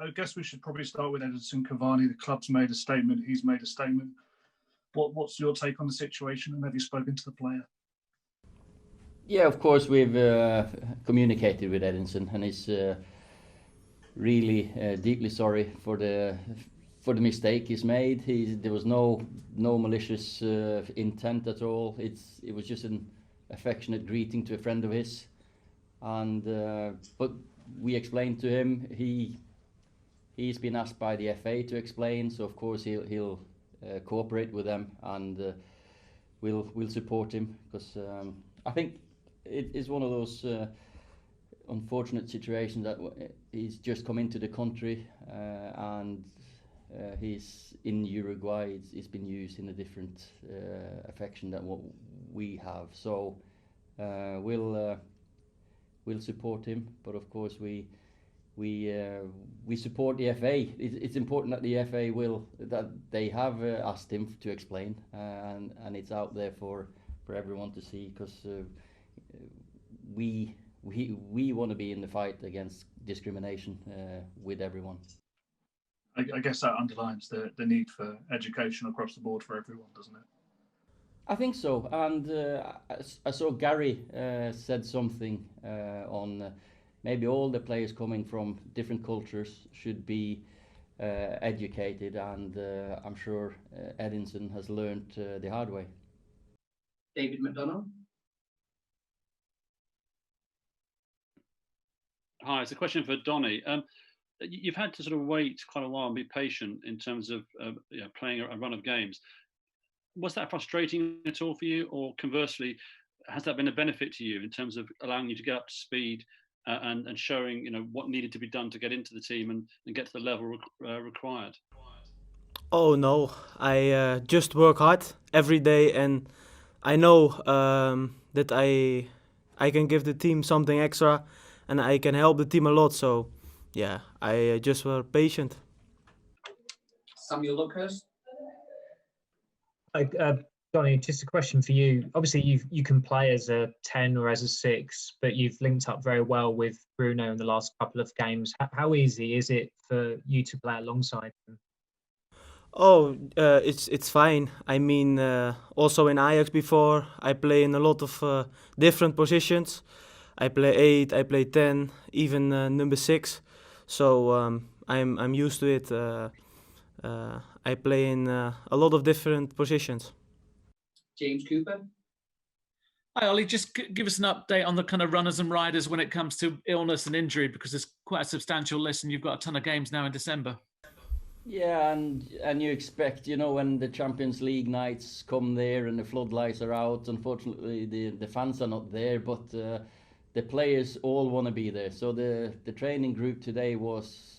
I guess we should probably start with Edinson Cavani. The club's made a statement. He's made a statement. What's your take on the situation, and have you spoken to the player? Yeah, of course we've communicated with Edinson, and he's really deeply sorry for the mistake he's made. There was no malicious intent at all. It was just an affectionate greeting to a friend of his, and but we explained to him. He's been asked by the FA to explain, so of course he'll cooperate with them, and we'll support him, because I think it is one of those unfortunate situations that he's just come into the country, and he's in Uruguay. It's been used in a different affection than what we have. So we'll support him, but of course we support the FA. It's important that the FA that they have asked him to explain, and it's out there for everyone to see, because we want to be in the fight against discrimination with everyone. I guess that underlines the need for education across the board for everyone, doesn't it? I think so, and I saw Gary said something on maybe all the players coming from different cultures should be educated, and I'm sure Edinson has learned the hard way. David McDonough. Hi, it's a question for Donny. You've had to sort of wait quite a while and be patient in terms of playing a run of games. Was that frustrating at all for you, or conversely, has that been a benefit to you in terms of allowing you to get up to speed and showing what needed to be done to get into the team and get to the level required? Oh no, I just work hard every day, and I know that I can give the team something extra, and I can help the team a lot. So yeah, I just were patient. Samuel Lucas. Donny, just a question for you. Obviously, you can play as a 10 or as a 6, but you've linked up very well with Bruno in the last couple of games. How easy is it for you to play alongside him? Oh, it's fine. I mean, also in Ajax before, I play in a lot of different positions. I play 8, I play 10, even number 6. So I'm used to it. I play in a lot of different positions. James Cooper. Hi, Ollie. Just give us an update on the kind of runners and riders when it comes to illness and injury, because it's quite a substantial list and you've got a ton of games now in December. Yeah, and you expect, when the Champions League nights come there and the floodlights are out, unfortunately the fans are not there, but the players all want to be there. So the training group today was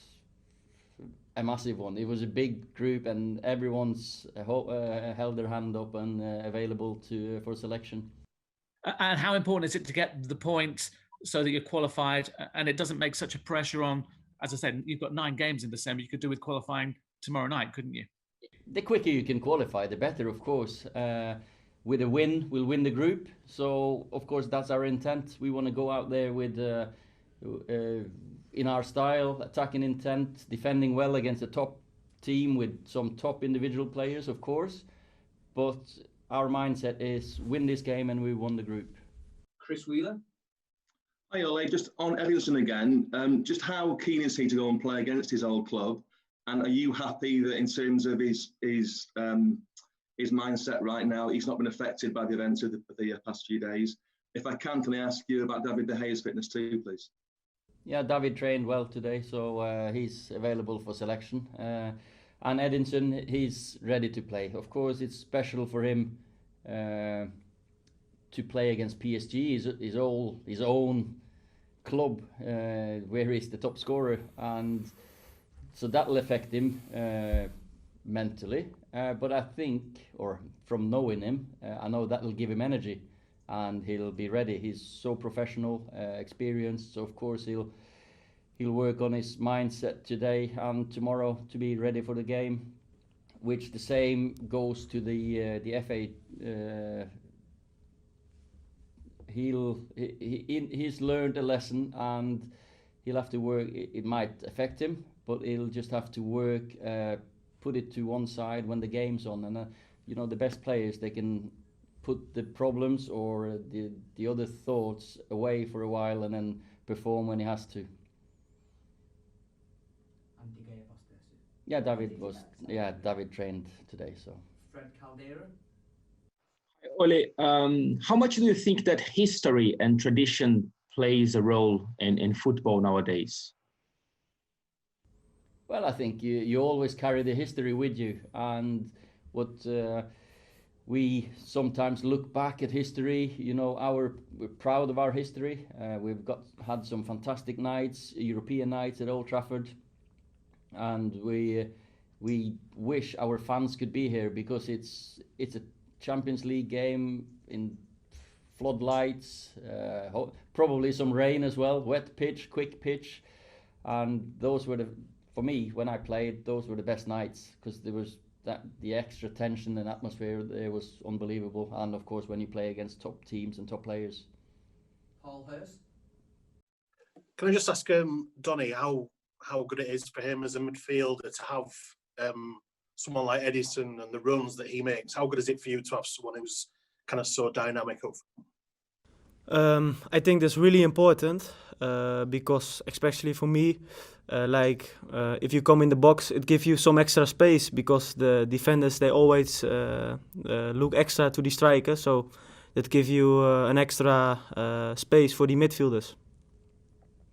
a massive one. It was a big group, and everyone's held their hand up and available for selection. And how important is it to get the point so that you're qualified, and it doesn't make such a pressure on? As I said, you've got 9 games in December. You could do with qualifying tomorrow night, couldn't you? The quicker you can qualify, the better, of course. With a win, we'll win the group. So, of course, that's our intent. We want to go out there with, in our style, attacking intent, defending well against a top team with some top individual players, of course. But our mindset is win this game and we won the group. Chris Wheeler. Hi Ollie, just on Edinson again, just how keen is he to go and play against his old club? And are you happy that in terms of his mindset right now, he's not been affected by the events of the past few days? If I can I ask you about David De Gea's fitness too, please? Yeah, David trained well today, so he's available for selection. And Edinson, he's ready to play. Of course, it's special for him to play against PSG, his own club, where he's the top scorer, and so that'll affect him mentally. But I think, or from knowing him, I know that'll give him energy, and he'll be ready. He's so professional, experienced, so of course he'll work on his mindset today and tomorrow to be ready for the game, which the same goes to the FA. He's learned a lesson, and he'll have to work. It might affect him, but he'll just have to work, put it to one side when the game's on. And you know, the best players, they can put the problems or the other thoughts away for a while and then perform when he has to. Yeah, David trained today, so. Fred Caldera. Ole, how much do you think that history and tradition plays a role in football nowadays? Well, I think you always carry the history with you, and what we sometimes look back at history. You know, we're proud of our history. We've had some fantastic nights, European nights at Old Trafford, and we wish our fans could be here because it's a Champions League game in floodlights, probably some rain as well, wet pitch, quick pitch, and those were for me, when I played, those were the best nights because there was the extra tension and atmosphere there was unbelievable, and of course when you play against top teams and top players. Paul Hurst. Can I just ask Donny how good it is for him as a midfielder to have someone like Edison and the runs that he makes? How good is it for you to have someone who's kind of so dynamic up? I think that's really important because especially for me, if you come in the box, it gives you some extra space because the defenders, they always look extra to the striker, so that gives you an extra space for the midfielders.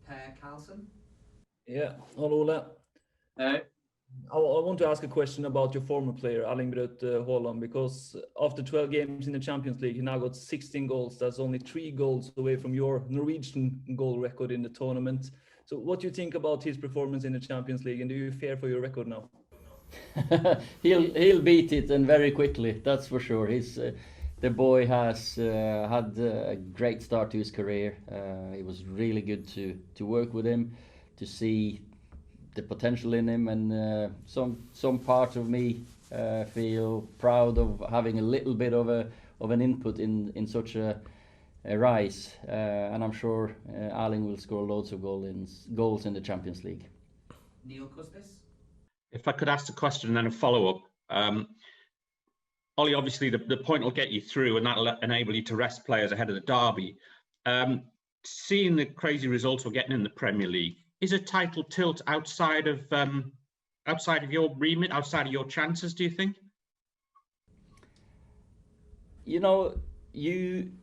Per Carlson. Yeah, hello Ole. I want to ask a question about your former player, Erling Braut Haaland, because after 12 games in the Champions League, he now got 16 goals. That's only 3 goals away from your Norwegian goal record in the tournament. So what do you think about his performance in the Champions League, and do you fear for your record now? He'll beat it, and very quickly, that's for sure. The boy has had a great start to his career. It was really good to work with him, to see the potential in him, and some part of me feel proud of having a little bit of an input in such a rise, and I'm sure Erling will score loads of goals in the Champions League. Neil Custis. If I could ask a question and then a follow-up. Ollie, obviously the point will get you through and that'll enable you to rest players ahead of the derby. Seeing the crazy results we're getting in the Premier League, is a title tilt outside of your remit, outside of your chances, do you think? You know, you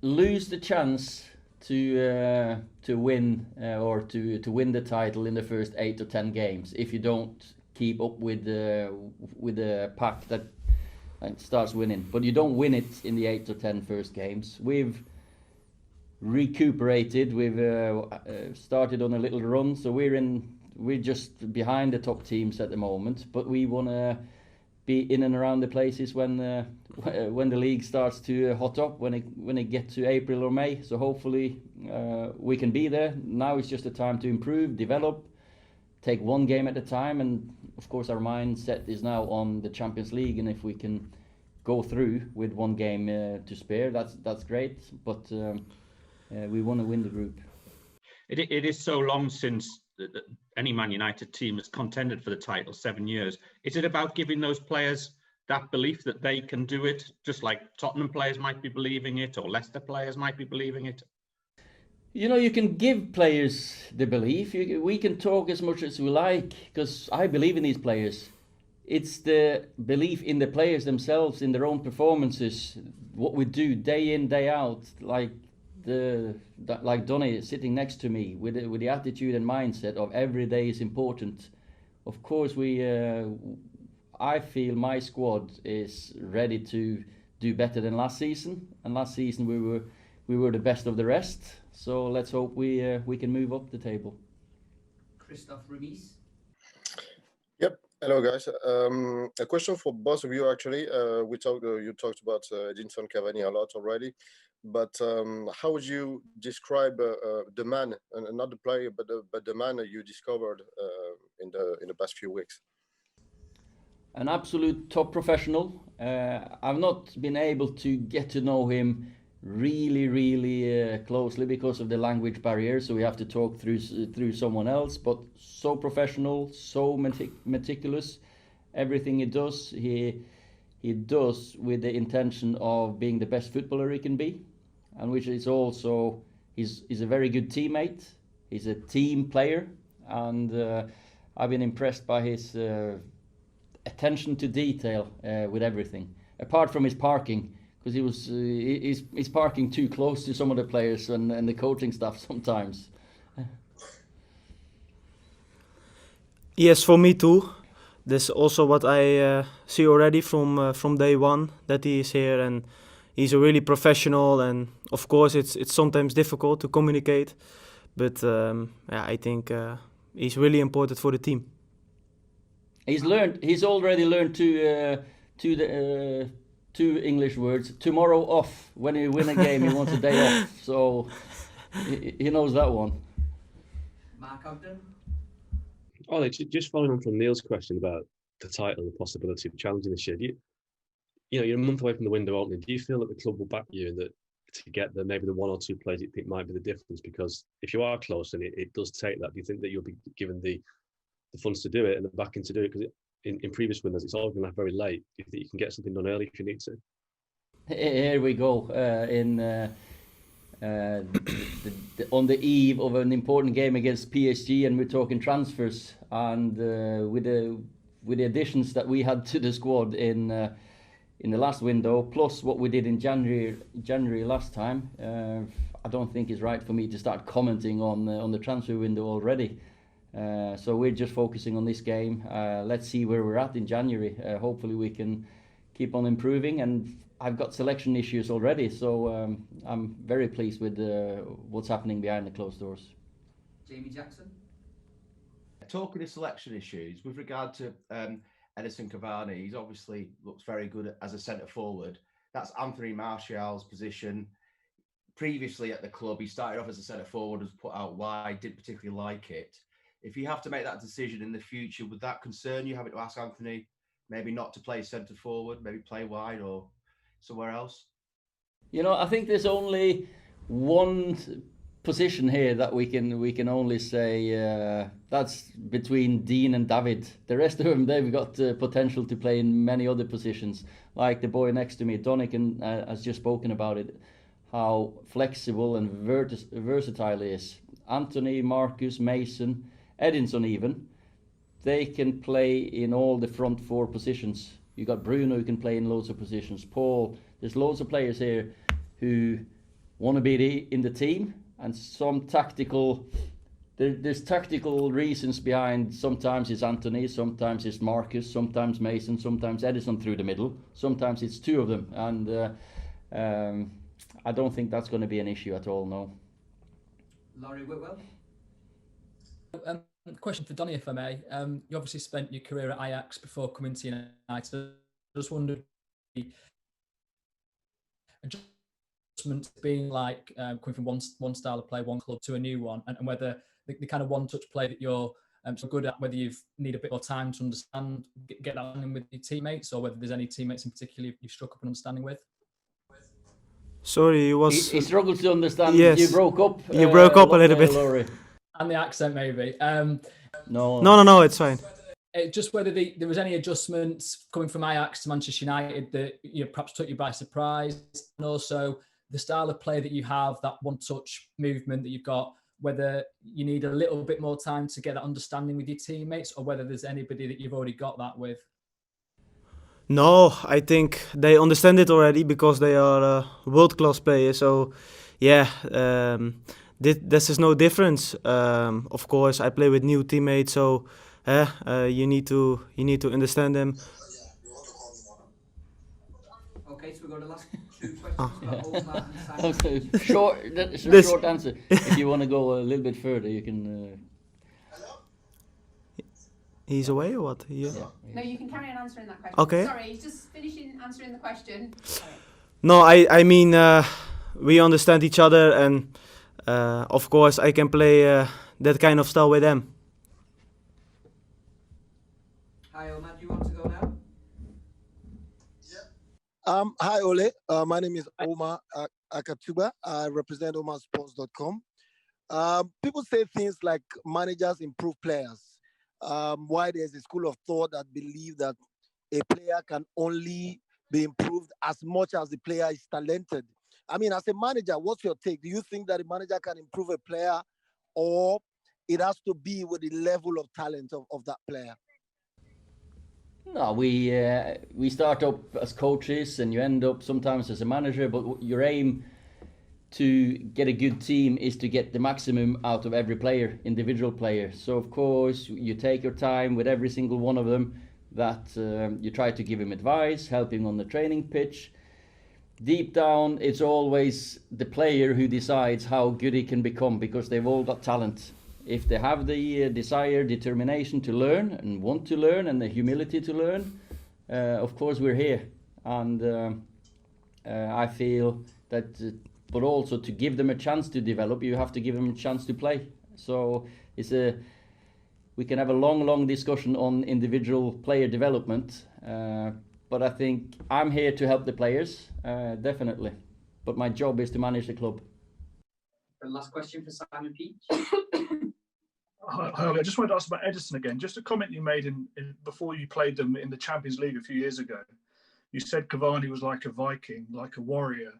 lose the chance to win or to win the title in the first 8 or 10 games if you don't keep up with the pack that starts winning. But you don't win it in the 8 or 10 first games. We've recuperated. We've started on a little run, so we're just behind the top teams at the moment. But we want to be in and around the places when the league starts to hot up, when it gets to April or May. So hopefully we can be there. Now it's just a time to improve, develop, take one game at a time, and of course our mindset is now on the Champions League. And if we can go through with one game to spare, that's great. But we want to win the group. It is so long since any Man United team has contended for the title, 7 years. Is it about giving those players that belief that they can do it, just like Tottenham players might be believing it or Leicester players might be believing it? You know, you can give players the belief. We can talk as much as we like, because I believe in these players. It's the belief in the players themselves, in their own performances, what we do day in, day out, like Donny sitting next to me with the attitude and mindset of every day is important. Of course, I feel my squad is ready to do better than last season, and last season we were the best of the rest. So let's hope we can move up the table. Christoph Remis. Yep. Hello, guys. A question for both of you, actually. You talked about Edinson Cavani a lot already, but how would you describe the man, and not the player, but the man you discovered in the past few weeks? An absolute top professional. I've not been able to get to know him really closely because of the language barrier, so we have to talk through someone else, but so professional, so meticulous. Everything he does, he does with the intention of being the best footballer he can be, and which is also he's a very good teammate. He's a team player, and I've been impressed by his attention to detail with everything, apart from his parking, because he's parking too close to some of the players and the coaching staff sometimes. Yes, for me too. That's also what I see already from day one, that he is here, and he's a really professional. And of course, it's sometimes difficult to communicate, but I think he's really important for the team. He's already learned two English words. Tomorrow off. When he win a game, he wants a day off. So he knows that one. Mark Ogden. Ollie, just following on from Neil's question about the title and the possibility of challenging this year, you're a month away from the window opening. Do you feel that the club will back you and that to get maybe the one or two players you think might be the difference? Because if you are close and it does take that, do you think that you'll be given the funds to do it and the backing to do it? Because in previous windows, it's all going to very late. Do you think you can get something done early if you need to? Here we go. On the eve of an important game against PSG, and we're talking transfers, and with the additions that we had to the squad in the last window, plus what we did in January last time, I don't think it's right for me to start commenting on the transfer window already. So we're just focusing on this game. Let's see where we're at in January. Hopefully we can keep on improving, and I've got selection issues already, so I'm very pleased with what's happening behind the closed doors. Jamie Jackson. Talking of selection issues, with regard to Edinson Cavani, he's obviously looks very good as a centre forward. That's Anthony Martial's position. Previously at the club, he started off as a centre forward, was put out wide, didn't particularly like it. If you have to make that decision in the future, would that concern you, having to ask Anthony maybe not to play centre forward, maybe play wide or somewhere else? I think there's only one position here that we can only say that's between Dean and David. The rest of them, they've got potential to play in many other positions. Like the boy next to me, Donny, has just spoken about it, how flexible and versatile he is. Anthony, Marcus, Mason, Edinson even, they can play in all the front four positions. You got Bruno who can play in loads of positions. Paul, there's loads of players here who want to be in the team, and some there's tactical reasons behind. Sometimes it's Anthony, sometimes it's Marcus, sometimes Mason, sometimes Edinson through the middle, sometimes it's two of them, and I don't think that's going to be an issue at all, no. Laurie Whitwell. Question for Donny, if I may. You obviously spent your career at Ajax before coming to United. I just wondered, adjustments being like coming from one style of play, one club to a new one, and whether the kind of one-touch play that you're so good at, whether you need a bit more time to understand, get that in with your teammates, or whether there's any teammates in particular you've struck up an understanding with. Sorry, he struggles to understand. Yes. You broke up. You broke up a little bit. Laurie. And the accent, maybe. No, it's fine. Just whether there was any adjustments coming from Ajax to Manchester United that perhaps took you by surprise, and also the style of play that you have, that one-touch movement that you've got, whether you need a little bit more time to get that understanding with your teammates, or whether there's anybody that you've already got that with. No, I think they understand it already because they are world-class players. So, yeah, this is no difference. Of course, I play with new teammates, so you need to understand them. Okay, so we've got the last two questions. Okay, that's a short answer. If you want to go a little bit further, you can. He's away or what? Yeah. No, you can carry on answering that question. Okay. Sorry, he's just finishing answering the question. Sorry. No, I mean, we understand each other, and of course, I can play that kind of style with them. Hi, Omar, do you want to go now? Hi, Ole. My name is Omar. Akatuba. I represent omansports.com. People say things like managers improve players. Why there's a school of thought that believe that a player can only be improved as much as the player is talented. I mean, as a manager, what's your take? Do you think that a manager can improve a player, or it has to be with the level of talent of that player? No, we start up as coaches and you end up sometimes as a manager, but your aim to get a good team is to get the maximum out of every player, individual player. So of course you take your time with every single one of them, that you try to give him advice, help him on the training pitch. Deep down, it's always the player who decides how good he can become, because they've all got talent. If they have the desire, determination to learn and want to learn and the humility to learn, of course we're here. And I feel that, but also to give them a chance to develop, you have to give them a chance to play. So we can have a long discussion on individual player development, but I think I'm here to help the players, definitely. But my job is to manage the club. The last question for Simon Peach. Hi, I just wanted to ask about Edison again. Just a comment you made before you played them in the Champions League a few years ago. You said Cavani was like a Viking, like a warrior.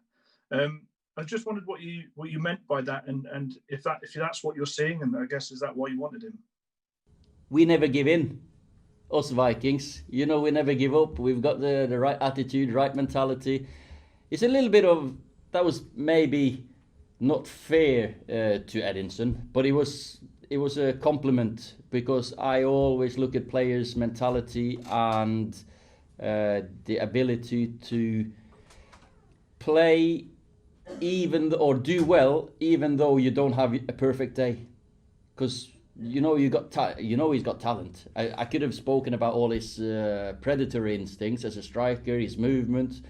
I just wondered what you meant by that, and if that's what you're seeing, and I guess is that why you wanted him? We never give in, us Vikings. You know, we never give up. We've got the right attitude, right mentality. It's a little bit of, that was maybe not fair to Edinson, but it was a compliment, because I always look at players' mentality and the ability to play or do well even though you don't have a perfect day, because he's got talent. I could have spoken about all his predatory instincts as a striker, his movement,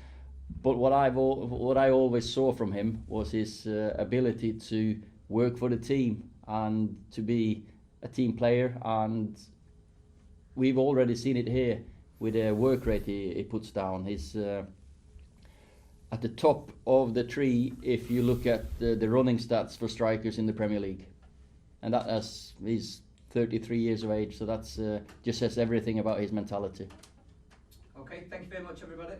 but what I always saw from him was his ability to work for the team and to be a team player, and we've already seen it here with the work rate he puts down. He's at the top of the tree if you look at the running stats for strikers in the Premier League, and he's 33 years of age, so that's just says everything about his mentality. Okay, thank you very much, everybody.